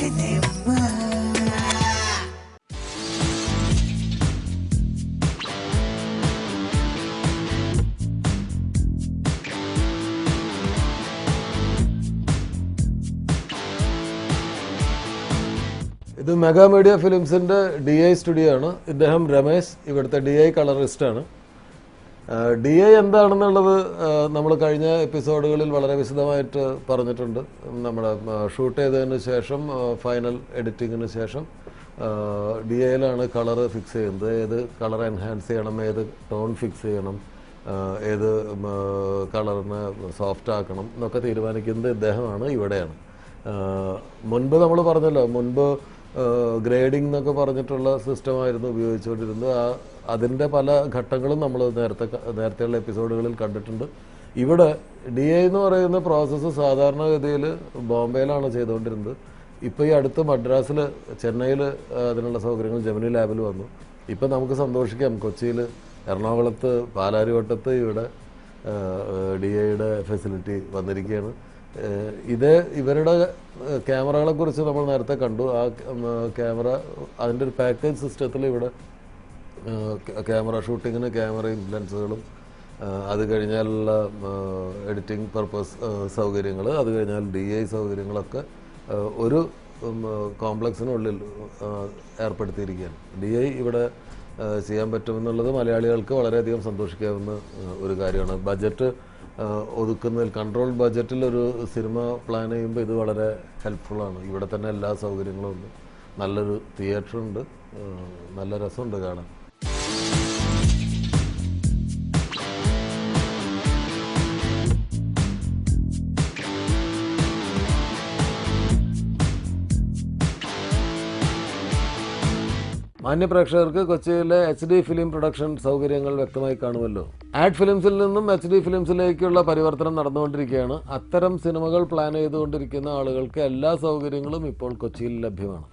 ഇത് mega media ഫിലിംസിൻ്റെ DI studio ആണ്. ഇദ്ദേഹം രമേശ് ഇവിടുത്തെ DI കളറിസ്റ്റാണ്. DI എന്താണെന്നുള്ളത് നമ്മൾ കഴിഞ്ഞ എപ്പിസോഡുകളിൽ വളരെ വിശദമായിട്ട് പറഞ്ഞിട്ടുണ്ട്. നമ്മുടെ ഷൂട്ട് ചെയ്തതിന് ശേഷം ഫൈനൽ എഡിറ്റിങ്ങിന് ശേഷം DIയിലാണ് കളർ ഫിക്സ് ചെയ്യുന്നത്. ഏത് കളർ എൻഹാൻസ് ചെയ്യണം, ഏത് ടോൺ ഫിക്സ് ചെയ്യണം, ഏത് കളറിന് സോഫ്റ്റ് ആക്കണം എന്നൊക്കെ തീരുമാനിക്കുന്നത് ഇദ്ദേഹമാണ്, ഇവിടെയാണ്. മുൻപ് നമ്മൾ പറഞ്ഞല്ലോ, മുൻപ് ഗ്രേഡിംഗ് എന്നൊക്കെ പറഞ്ഞിട്ടുള്ള സിസ്റ്റമായിരുന്നു ഉപയോഗിച്ചുകൊണ്ടിരുന്നത്. അതിൻ്റെ പല ഘട്ടങ്ങളും നമ്മൾ നേരത്തെയുള്ള എപ്പിസോഡുകളിൽ കണ്ടിട്ടുണ്ട്. ഇവിടെ DI എന്ന് പറയുന്ന പ്രോസസ്സ് സാധാരണഗതിയിൽ ബോംബെയിലാണ് ചെയ്തുകൊണ്ടിരുന്നത്. ഇപ്പോൾ ഈ അടുത്ത് മദ്രാസിൽ, ചെന്നൈയിൽ അതിനുള്ള സൗകര്യങ്ങൾ ജെമിനി ലാബിൽ വന്നു. ഇപ്പം നമുക്ക് സന്തോഷിക്കാം, കൊച്ചിയിൽ, എറണാകുളത്ത്, പാലാരിവട്ടത്ത് ഇവിടെ DIയുടെ ഫെസിലിറ്റി വന്നിരിക്കുകയാണ്. ഇവരുടെ ക്യാമറകളെക്കുറിച്ച് നമ്മൾ നേരത്തെ കണ്ടു. ആ ക്യാമറ അതിൻ്റെ ഒരു പാക്കേജ് സിസ്റ്റത്തിൽ ഇവിടെ ക്യാമറ ഷൂട്ടിങ്ങിന് ക്യാമറയും ലെൻസുകളും, അത് കഴിഞ്ഞാലുള്ള എഡിറ്റിംഗ് പർപ്പസ് സൗകര്യങ്ങൾ, അത് കഴിഞ്ഞാൽ DI സൗകര്യങ്ങളൊക്കെ ഒരു കോംപ്ലക്സിനുള്ളിൽ ഏർപ്പെടുത്തിയിരിക്കുകയാണ്. DI ഇവിടെ ചെയ്യാൻ പറ്റുമെന്നുള്ളത് മലയാളികൾക്ക് വളരെയധികം സന്തോഷിക്കാവുന്ന ഒരു കാര്യമാണ്. ബജറ്റ് ഒതുക്കുന്നതിൽ, കൺട്രോൾ ബജറ്റിൽ ഒരു സിനിമ പ്ലാൻ ചെയ്യുമ്പോൾ ഇത് വളരെ ഹെൽപ്ഫുള്ളാണ്. ഇവിടെ തന്നെ എല്ലാ സൗകര്യങ്ങളും ഉണ്ട്, നല്ലൊരു തിയേറ്ററുണ്ട്, നല്ല രസമുണ്ട് കാണാൻ. മാന്യപ്രേക്ഷകർക്ക് കൊച്ചിയിലെ HD ഫിലിം പ്രൊഡക്ഷൻ സൗകര്യങ്ങൾ വ്യക്തമായി കാണുമല്ലോ. ആഡ് ഫിലിംസിൽ നിന്നും HD ഫിലിംസിലേക്കുള്ള പരിവർത്തനം നടന്നുകൊണ്ടിരിക്കുകയാണ്. അത്തരം സിനിമകൾ പ്ലാൻ ചെയ്തുകൊണ്ടിരിക്കുന്ന ആളുകൾക്ക് എല്ലാ സൗകര്യങ്ങളും ഇപ്പോൾ കൊച്ചിയിൽ ലഭ്യമാണ്.